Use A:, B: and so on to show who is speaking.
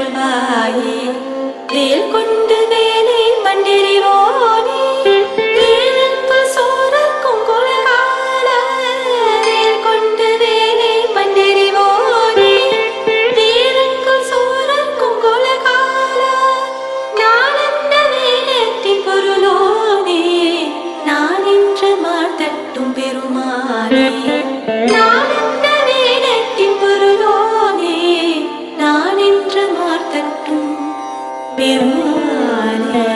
A: வேலருள்வாயே வேல் கொண்டு வேலை மண்டிரிவோனே வேலுக்கு சோரக்கும் குலகால வேல் கொண்டு வேலை மண்டிரிவோனே வேலுக்கு சோரக்கும் குலகால நானந்த வேலத்தின் பொருளோனே நான் இன்று மாட்டட்டும் பெருமானே நானந்த வேலத்தின் பொருளோனே நான் இன்று மாட்டட்டும் பெருமானே